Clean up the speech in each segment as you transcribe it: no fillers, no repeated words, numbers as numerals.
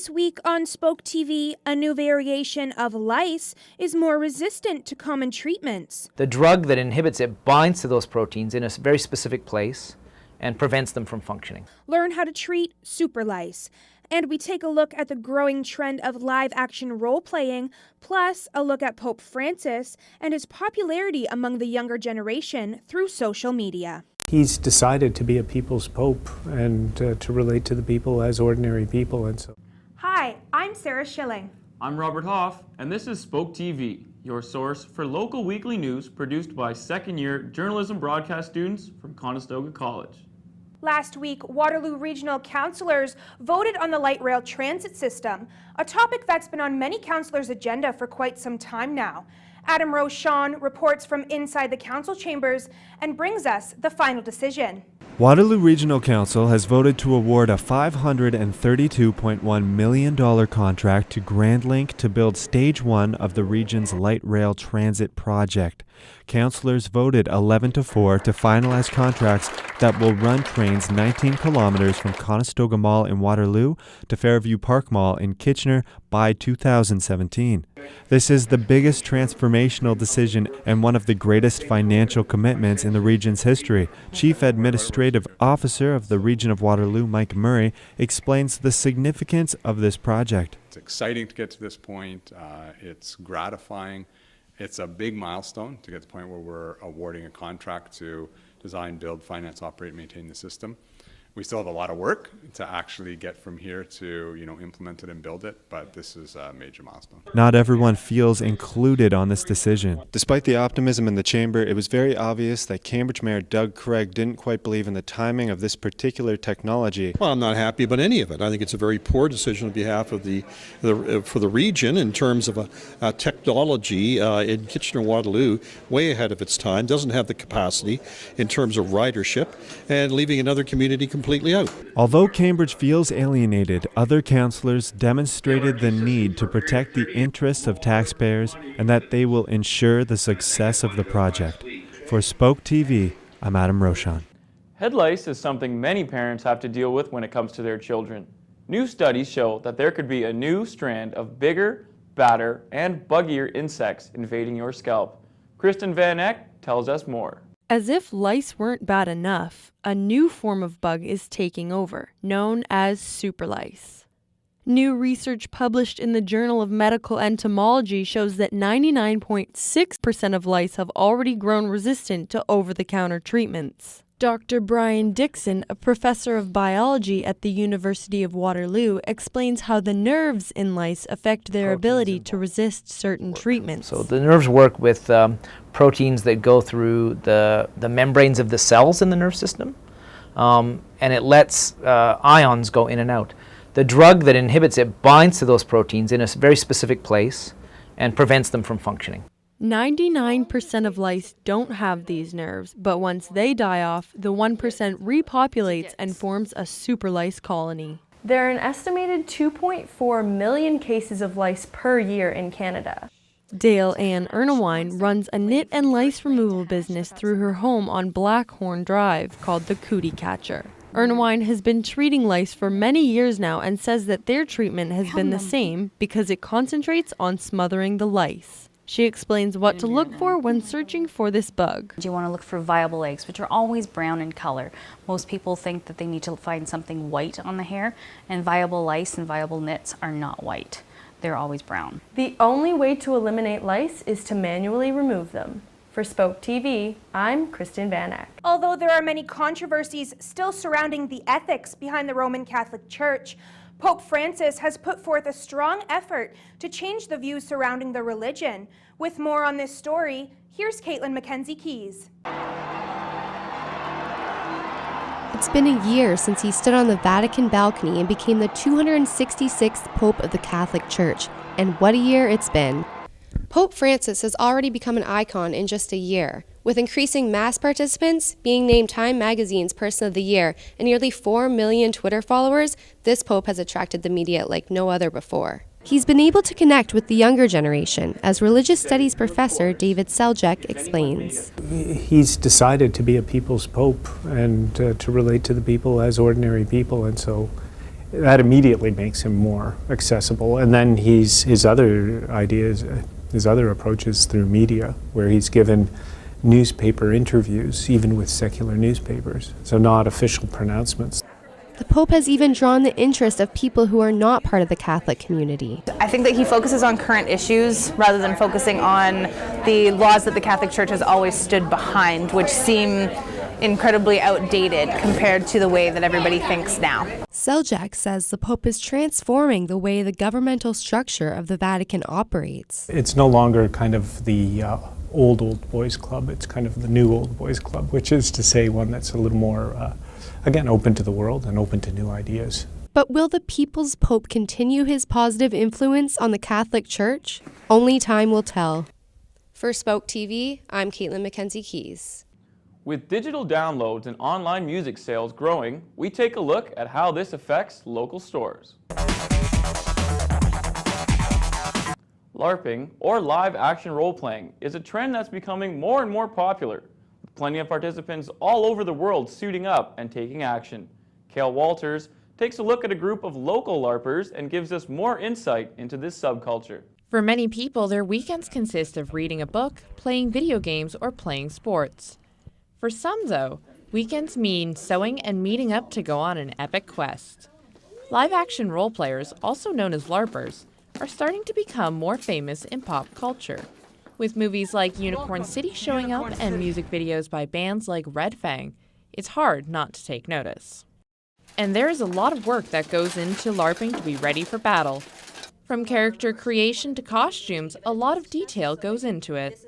This week on Spoke TV, a new variation of lice is more resistant to common treatments. The drug that inhibits it binds to those proteins in a very specific place and prevents them from functioning. Learn how to treat super lice. And we take a look at the growing trend of live-action role-playing, plus a look at Pope Francis and his popularity among the younger generation through social media. He's decided to be a people's pope and to relate to the people as ordinary people. And so. Hi, I'm Sarah Schilling. I'm Robert Hoff, and this is Spoke TV, your source for local weekly news produced by second-year journalism broadcast students from Conestoga College. Last week, Waterloo Regional councillors voted on the light rail transit system, a topic that's been on many councillors' agenda for quite some time now. Adam Rochon reports from inside the council chambers and brings us the final decision. Waterloo Regional Council has voted to award a $532.1 million contract to GrandLink to build Stage 1 of the region's light rail transit project. Councillors voted 11-4 to finalize contracts that will run trains 19 kilometers from Conestoga Mall in Waterloo to Fairview Park Mall in Kitchener by 2017. This is the biggest transformational decision and one of the greatest financial commitments in the region's history. Chief Administrative Officer of the Region of Waterloo, Mike Murray, explains the significance of this project. It's exciting to get to this point. It's gratifying. It's a big milestone to get to the point where we're awarding a contract to design, build, finance, operate, maintain the system. We still have a lot of work to actually get from here to, implement it and build it, but this is a major milestone. Not everyone feels included on this decision. Despite the optimism in the chamber, it was very obvious that Cambridge Mayor Doug Craig didn't quite believe in the timing of this particular technology. Well, I'm not happy about any of it. I think it's a very poor decision on behalf of for the region in terms of a technology in Kitchener-Waterloo, way ahead of its time, doesn't have the capacity in terms of ridership, and leaving another community completely out. Although Cambridge feels alienated, other councillors demonstrated the need to protect the interests of taxpayers and that they will ensure the success of the project. For Spoke TV, I'm Adam Rochon. Head lice is something many parents have to deal with when it comes to their children. New studies show that there could be a new strand of bigger, badder, and buggier insects invading your scalp. Kristen Van Eck tells us more. As if lice weren't bad enough, a new form of bug is taking over, known as super lice. New research published in the Journal of Medical Entomology shows that 99.6% of lice have already grown resistant to over-the-counter treatments. Dr. Brian Dixon, a professor of biology at the University of Waterloo, explains how the nerves in lice affect their ability to resist certain treatments. So the nerves work with proteins that go through the membranes of the cells in the nerve system, and it lets ions go in and out. The drug that inhibits it binds to those proteins in a very specific place and prevents them from functioning. 99% of lice don't have these nerves, but once they die off, the 1% repopulates and forms a super lice colony. There are an estimated 2.4 million cases of lice per year in Canada. Dale Ann Ernewine runs a nit and lice removal business through her home on Blackhorn Drive called the Cootie Catcher. Ernewine has been treating lice for many years now and says that their treatment has been the same because it concentrates on smothering the lice. She explains what to look for when searching for this bug. You want to look for viable eggs, which are always brown in color. Most people think that they need to find something white on the hair, and viable lice and viable nits are not white. They're always brown. The only way to eliminate lice is to manually remove them. For Spoke TV, I'm Kristen Van Eck. Although there are many controversies still surrounding the ethics behind the Roman Catholic Church, Pope Francis has put forth a strong effort to change the views surrounding the religion. With more on this story, here's Caitlin Mackenzie-Keys. It's been a year since he stood on the Vatican balcony and became the 266th Pope of the Catholic Church. And what a year it's been. Pope Francis has already become an icon in just a year, with increasing mass participants, being named Time Magazine's Person of the Year, and nearly 4 million Twitter followers. This Pope has attracted the media like no other before. He's been able to connect with the younger generation, as religious studies professor David Seljek explains. He's decided to be a people's pope and to relate to the people as ordinary people, and so that immediately makes him more accessible. And then his other ideas, his other approaches through media, where he's given newspaper interviews, even with secular newspapers, so not official pronouncements. The Pope has even drawn the interest of people who are not part of the Catholic community. I think that he focuses on current issues rather than focusing on the laws that the Catholic Church has always stood behind, which seem incredibly outdated compared to the way that everybody thinks now. Seljak says the Pope is transforming the way the governmental structure of the Vatican operates. It's no longer kind of the old boys club, it's kind of the new old boys club, which is to say one that's a little more, again, open to the world and open to new ideas. But will the People's Pope continue his positive influence on the Catholic Church? Only time will tell. For Spoke TV, I'm Caitlin Mackenzie Keys. With digital downloads and online music sales growing, we take a look at how this affects local stores. LARPing, or live action role-playing, is a trend that's becoming more and more popular, with plenty of participants all over the world suiting up and taking action. Cale Walters takes a look at a group of local LARPers and gives us more insight into this subculture. For many people, their weekends consist of reading a book, playing video games, or playing sports. For some, though, weekends mean sewing and meeting up to go on an epic quest. Live-action role-players, also known as LARPers, are starting to become more famous in pop culture, with movies like Unicorn City showing up and music videos by bands like Red Fang. It's hard not to take notice. And there is a lot of work that goes into LARPing to be ready for battle. From character creation to costumes, a lot of detail goes into it.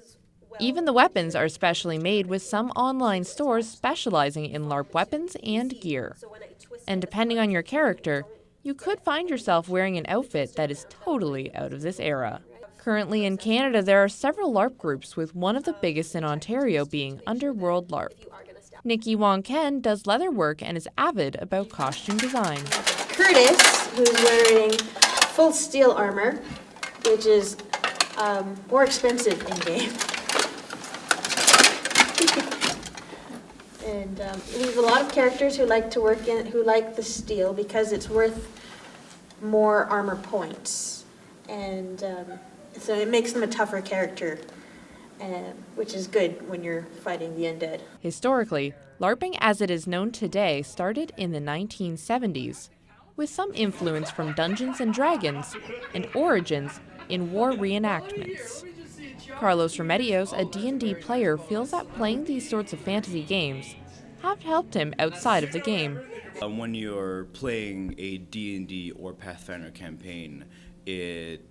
Even the weapons are specially made, with some online stores specializing in LARP weapons and gear. And depending on your character, you could find yourself wearing an outfit that is totally out of this era. Currently in Canada, there are several LARP groups, with one of the biggest in Ontario being Underworld LARP. Nikki Wong Ken does leather work and is avid about costume design. Curtis, who's wearing full steel armor, which is more expensive in-game. And we have a lot of characters who like to work in, who like the steel because it's worth more armor points, and so it makes them a tougher character, which is good when you're fighting the undead. Historically, LARPing as it is known today started in the 1970s, with some influence from Dungeons & Dragons and origins in war reenactments. Carlos Remedios, a D&D player, feels that playing these sorts of fantasy games have helped him outside of the game. When you're playing a D&D or Pathfinder campaign, it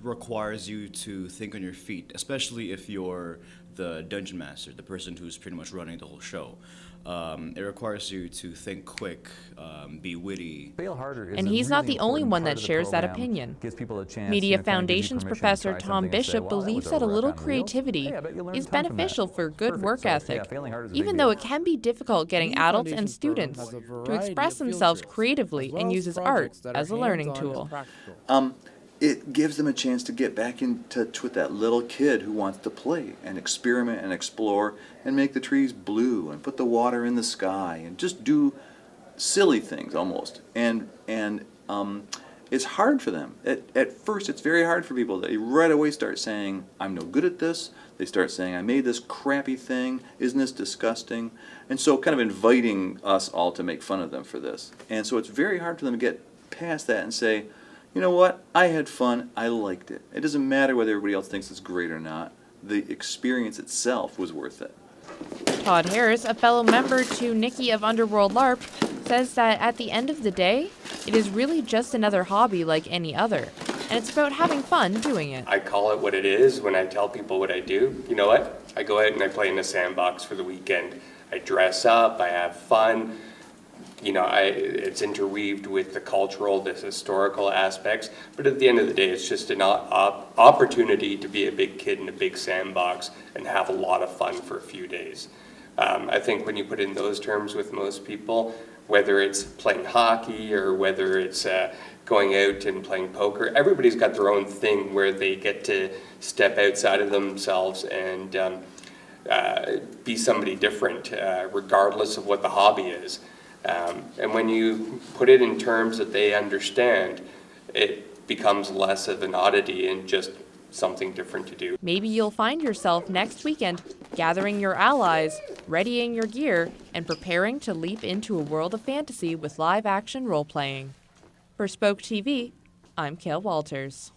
requires you to think on your feet, especially if you're the dungeon master, the person who's pretty much running the whole show. It requires you to think quick, be witty. And he's not the only one that shares that opinion. Media Foundations professor Tom Bishop believes that a little creativity is beneficial for good work ethic, even though it can be difficult getting adults and students to express themselves creatively, and uses art as a learning tool. It gives them a chance to get back in touch with that little kid who wants to play and experiment and explore and make the trees blue and put the water in the sky and just do silly things almost. And it's hard for them. At first, it's very hard for people. They right away start saying, I'm no good at this. They start saying, I made this crappy thing. Isn't this disgusting? And so kind of inviting us all to make fun of them for this. And so it's very hard for them to get past that and say, you know what, I had fun, I liked it. It doesn't matter whether everybody else thinks it's great or not. The experience itself was worth it. Todd Harris, a fellow member to Nikki of Underworld LARP, says that at the end of the day, it is really just another hobby like any other, and it's about having fun doing it. I call it what it is when I tell people what I do. You know what? I go out and I play in the sandbox for the weekend. I dress up, I have fun. You know, it's interweaved with the cultural, the historical aspects, but at the end of the day, it's just an opportunity to be a big kid in a big sandbox and have a lot of fun for a few days. I think when you put in those terms with most people, whether it's playing hockey or whether it's going out and playing poker, everybody's got their own thing where they get to step outside of themselves and be somebody different, regardless of what the hobby is. And when you put it in terms that they understand, it becomes less of an oddity and just something different to do. Maybe you'll find yourself next weekend gathering your allies, readying your gear, and preparing to leap into a world of fantasy with live-action role-playing. For Spoke TV, I'm Kale Walters.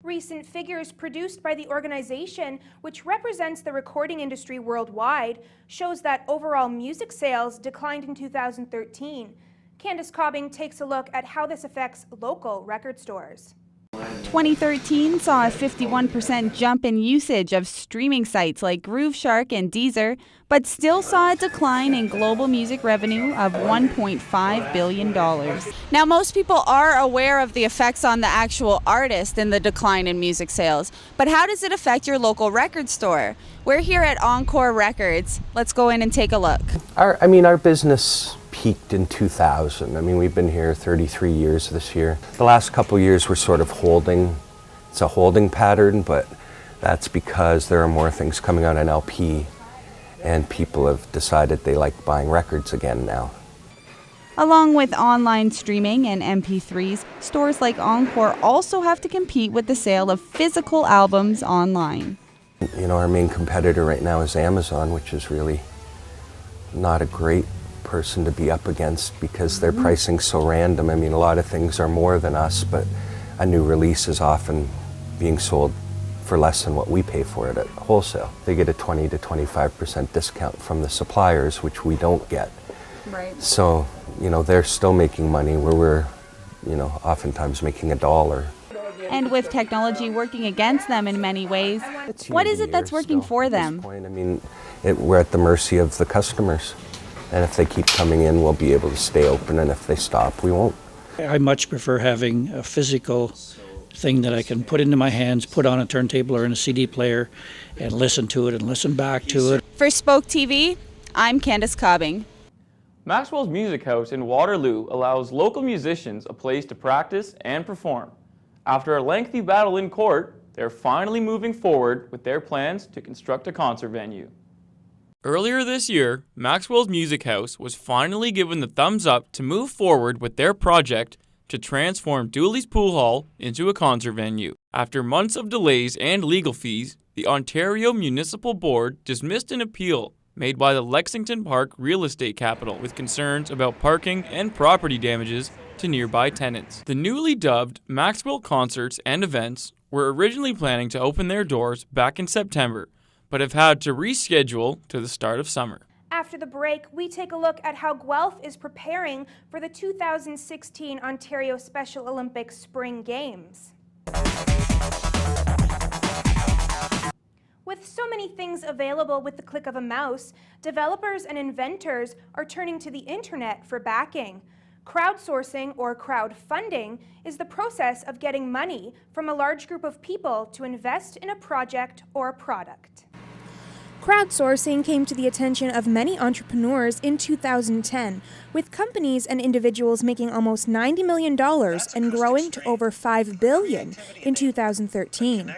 Recent figures produced by the organization, which represents the recording industry worldwide, shows that overall music sales declined in 2013. Candace Cobbing takes a look at how this affects local record stores. 2013 saw a 51% jump in usage of streaming sites like Grooveshark and Deezer, but still saw a decline in global music revenue of $1.5 billion. Now, most people are aware of the effects on the actual artist in the decline in music sales, but how does it affect your local record store? We're here at Encore Records. Let's go in and take a look. Our business peaked in 2000. We've been here 33 years this year. The last couple years we're sort of holding. It's a holding pattern, but that's because there are more things coming out on LP, and people have decided they like buying records again now. Along with online streaming and MP3s, stores like Encore also have to compete with the sale of physical albums online. Our main competitor right now is Amazon, which is really not a great person to be up against because their pricing's so random. A lot of things are more than us, but a new release is often being sold for less than what we pay for it at wholesale. They get a 20 to 25% discount from the suppliers, which we don't get. Right. So, they're still making money where we're, oftentimes making $1. And with technology working against them in many ways, what is it that's working for them? We're at the mercy of the customers. And if they keep coming in, we'll be able to stay open, and if they stop, we won't. I much prefer having a physical thing that I can put into my hands, put on a turntable or in a CD player, and listen to it and listen back to it. For Spoke TV, I'm Candace Cobbing. Maxwell's Music House in Waterloo allows local musicians a place to practice and perform. After a lengthy battle in court, they're finally moving forward with their plans to construct a concert venue. Earlier this year, Maxwell's Music House was finally given the thumbs up to move forward with their project to transform Dooley's Pool Hall into a concert venue. After months of delays and legal fees, the Ontario Municipal Board dismissed an appeal made by the Lexington Park Real Estate Capital with concerns about parking and property damages to nearby tenants. The newly dubbed Maxwell Concerts and Events were originally planning to open their doors back in September, but have had to reschedule to the start of summer. After the break, we take a look at how Guelph is preparing for the 2016 Ontario Special Olympics Spring Games. With so many things available with the click of a mouse, developers and inventors are turning to the internet for backing. Crowdsourcing, or crowdfunding, is the process of getting money from a large group of people to invest in a project or a product. Crowdsourcing came to the attention of many entrepreneurs in 2010, with companies and individuals making almost $90 million and growing to over $5 billion in 2013.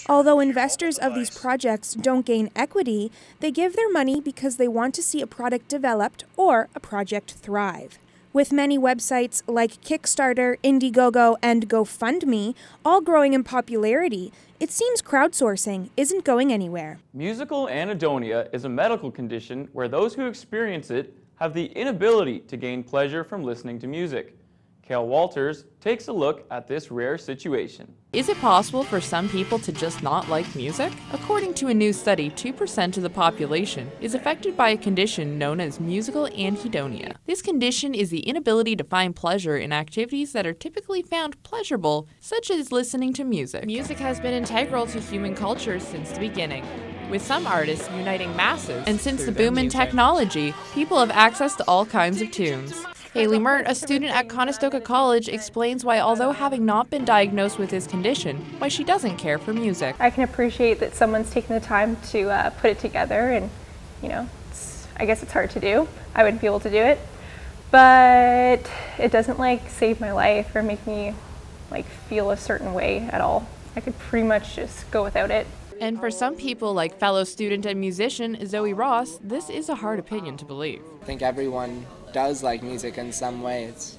Although investors of these projects don't gain equity, they give their money because they want to see a product developed or a project thrive. With many websites like Kickstarter, Indiegogo, and GoFundMe all growing in popularity, it seems crowdsourcing isn't going anywhere. Musical anedonia is a medical condition where those who experience it have the inability to gain pleasure from listening to music. Kale Walters takes a look at this rare situation. Is it possible for some people to just not like music? According to a new study, 2% of the population is affected by a condition known as musical anedonia. This condition is the inability to find pleasure in activities that are typically found pleasurable, such as listening to music. Music has been integral to human culture since the beginning, with some artists uniting masses. And since the boom in technology, people have access to all kinds of tunes. Haley Mert, a student at Conestoga College, explains why, although having not been diagnosed with this condition, why she doesn't care for music. I can appreciate that someone's taken the time to put it together, and I guess it's hard to do. I wouldn't be able to do it, but it doesn't save my life or make me feel a certain way at all. I could pretty much just go without it. And for some people, like fellow student and musician Zoe Ross, this is a hard opinion to believe. I think everyone does like music in some way. It's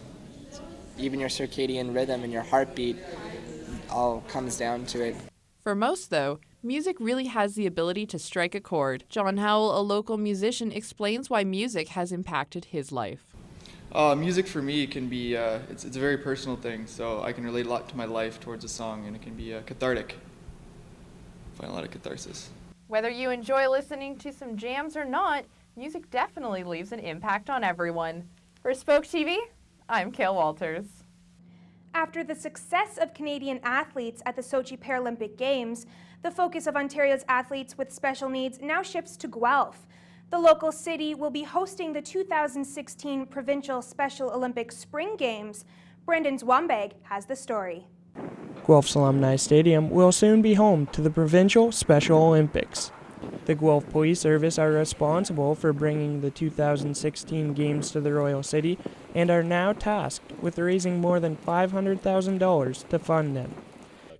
even your circadian rhythm and your heartbeat all comes down to it. For most, though, music really has the ability to strike a chord. John Howell, a local musician, explains why music has impacted his life. Music for me can be, it's a very personal thing, so I can relate a lot to my life towards a song, and it can be cathartic. I find a lot of catharsis. Whether you enjoy listening to some jams or not, music definitely leaves an impact on everyone. For Spoke TV, I'm Kale Walters. After the success of Canadian athletes at the Sochi Paralympic Games, the focus of Ontario's athletes with special needs now shifts to Guelph. The local city will be hosting the 2016 Provincial Special Olympics Spring Games. Brendan Zwombeg has the story. Guelph's Alumni Stadium will soon be home to the Provincial Special Olympics. The Guelph Police Service are responsible for bringing the 2016 Games to the Royal City and are now tasked with raising more than $500,000 to fund them.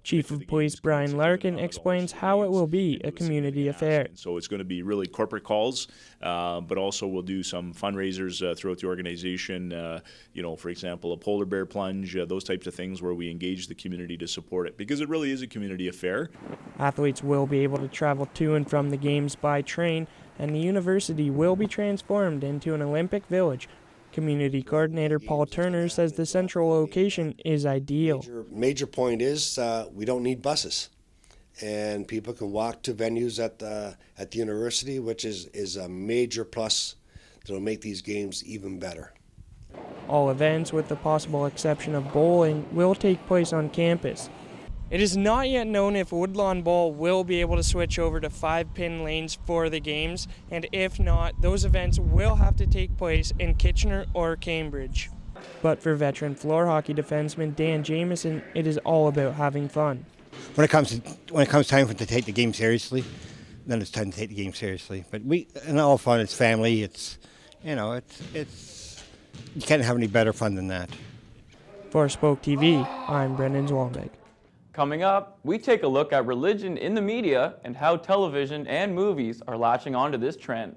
Chief of Police Brian Larkin explains how it will be a community affair. So it's going to be really corporate calls, but also we'll do some fundraisers throughout the organization, for example, a polar bear plunge, those types of things where we engage the community to support it, because it really is a community affair. Athletes will be able to travel to and from the Games by train, and the university will be transformed into an Olympic village. Community coordinator Paul Turner says the central location is ideal. Major point is we don't need buses, and people can walk to venues at the university, which is a major plus that will make these games even better. All events, with the possible exception of bowling, will take place on campus. It is not yet known if Woodlawn Bowl will be able to switch over to 5-pin lanes for the games, and if not, those events will have to take place in Kitchener or Cambridge. But for veteran floor hockey defenseman Dan Jamieson, it is all about having fun. When it comes time to take the game seriously, then it's time to take the game seriously. But in all fun, it's family. It's you can't have any better fun than that. For Spoke TV, I'm Brendan Zwombeg. Coming up, we take a look at religion in the media and how television and movies are latching onto this trend.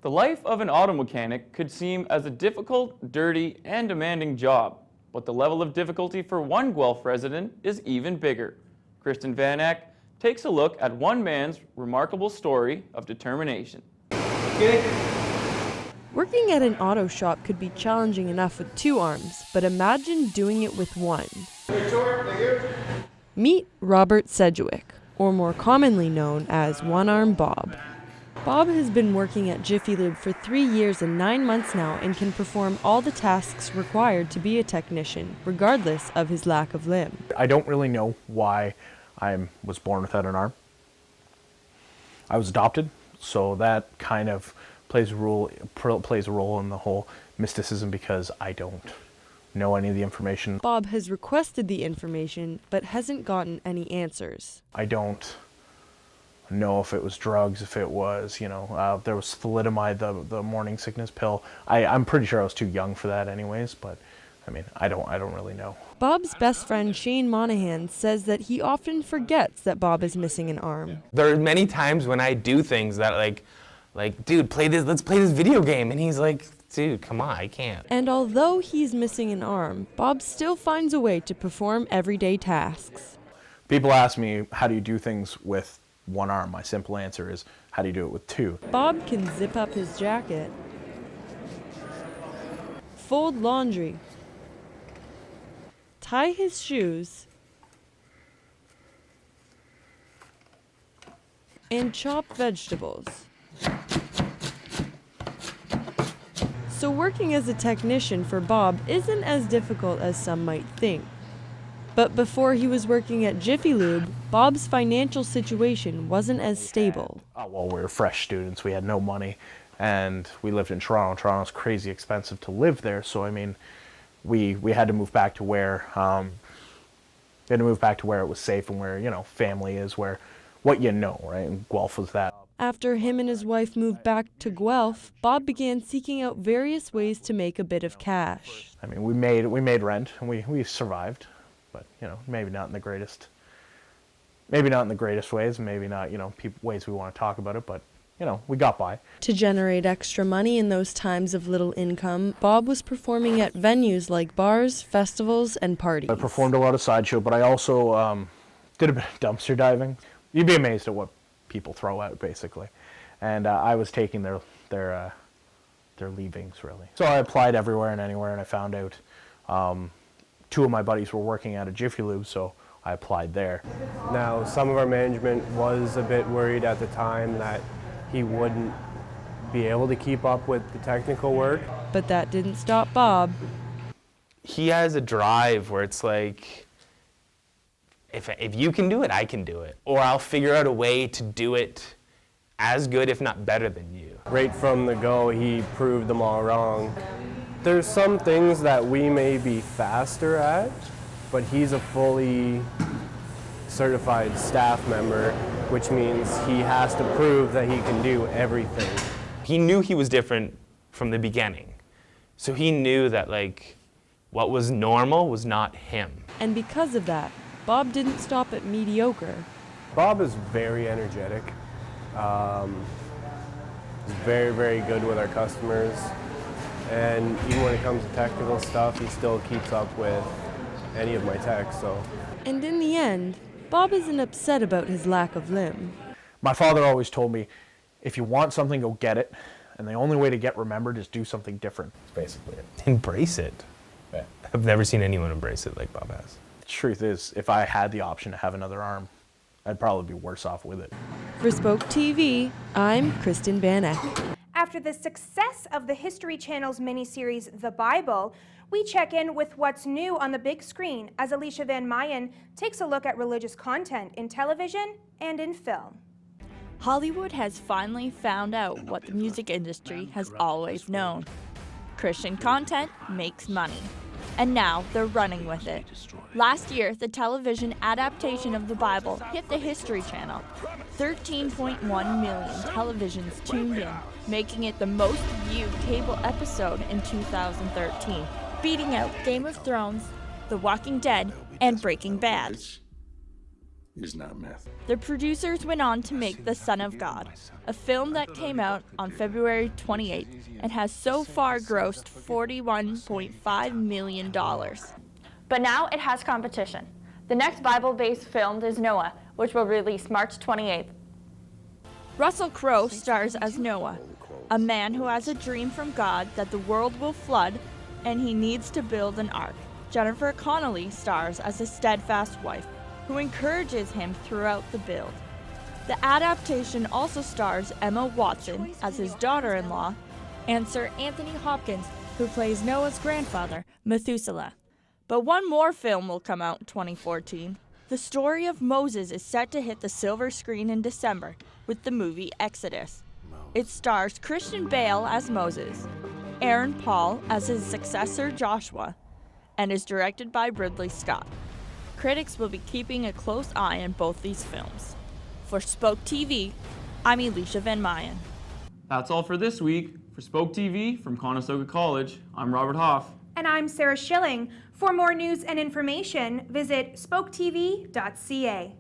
The life of an auto mechanic could seem as a difficult, dirty, and demanding job, but the level of difficulty for one Guelph resident is even bigger. Kristen Van Eck takes a look at one man's remarkable story of determination. Working at an auto shop could be challenging enough with 2 arms, but imagine doing it with 1. Meet Robert Sedgwick, or more commonly known as Onearmed Bob. Bob has been working at Jiffy Lube for 3 years and 9 months now and can perform all the tasks required to be a technician, regardless of his lack of limb. I don't really know why I was born without an arm. I was adopted, so that kind of plays a role in the whole mysticism, because I don't know any of the information. Bob has requested the information, but hasn't gotten any answers. I don't know if it was drugs, if it was, there was thalidomide, the morning sickness pill. I'm pretty sure I was too young for that anyways, but I don't really know. Bob's best friend Shane Monahan says that he often forgets that Bob is missing an arm. There are many times when I do things that like, dude, let's play this video game. And he's like, dude, come on, I can't. And although he's missing an arm, Bob still finds a way to perform everyday tasks. People ask me, how do you do things with 1 arm? My simple answer is, how do you do it with 2? Bob can zip up his jacket, fold laundry, tie his shoes, and chop vegetables. So working as a technician for Bob isn't as difficult as some might think. But before he was working at Jiffy Lube, Bob's financial situation wasn't as stable. Well, we were fresh students, we had no money, and we lived in Toronto. Toronto's crazy expensive to live there, so we had to move back to where it was safe and where, family is, where what right? And Guelph was that. After him and his wife moved back to Guelph, Bob began seeking out various ways to make a bit of cash. We made rent, and we survived. but maybe not in the greatest ways, maybe not ways we want to talk about it, but we got by. To generate extra money in those times of little income, Bob was performing at venues like bars, festivals, and parties. I performed a lot of sideshow, but I also did a bit of dumpster diving. You'd be amazed at what people throw out, basically. And I was taking their leavings, really. So I applied everywhere and anywhere, and I found out 2 of my buddies were working at a Jiffy Lube, so I applied there. Now, some of our management was a bit worried at the time that he wouldn't be able to keep up with the technical work. But that didn't stop Bob. He has a drive where it's like, if you can do it, I can do it. Or I'll figure out a way to do it as good, if not better than you. Right from the go, he proved them all wrong. There's some things that we may be faster at, but he's a fully certified staff member, which means he has to prove that he can do everything. He knew he was different from the beginning. So he knew that what was normal was not him. And because of that, Bob didn't stop at mediocre. Bob is very energetic. He's very, very good with our customers. And even when it comes to technical stuff, he still keeps up with any of my techs, so. And in the end, Bob isn't upset about his lack of limb. My father always told me, if you want something, go get it. And the only way to get remembered is do something different. That's basically it. Embrace it. Yeah. I've never seen anyone embrace it like Bob has. The truth is, if I had the option to have another arm, I'd probably be worse off with it. For Spoke TV, I'm Kristen Van Eck. After the success of the History Channel's miniseries, The Bible, we check in with what's new on the big screen as Alicia Van Mayen takes a look at religious content in television and in film. Hollywood has finally found out what the music industry has always known. Christian content makes money. And now they're running with it. Last year, the television adaptation of the Bible hit the History Channel. 13.1 million televisions tuned in, making it the most viewed cable episode in 2013, beating out Game of Thrones, The Walking Dead, and Breaking Bad. Is not myth. The producers went on to make The Son of God, a film that came out on February 28th and has so far grossed $41.5 million. But now it has competition. The next Bible-based film is Noah, which will release March 28th. Russell Crowe stars as Noah, a man who has a dream from God that the world will flood and he needs to build an ark. Jennifer Connelly stars as a steadfast wife who encourages him throughout the build. The adaptation also stars Emma Watson as his daughter-in-law and Sir Anthony Hopkins, who plays Noah's grandfather, Methuselah. But one more film will come out in 2014. The story of Moses is set to hit the silver screen in December with the movie Exodus. It stars Christian Bale as Moses, Aaron Paul as his successor Joshua, and is directed by Ridley Scott. Critics will be keeping a close eye on both these films. For Spoke TV, I'm Alicia Van Mayen. That's all for this week. For Spoke TV from Conestoga College, I'm Robert Hoff. And I'm Sarah Schilling. For more news and information, visit spoketv.ca.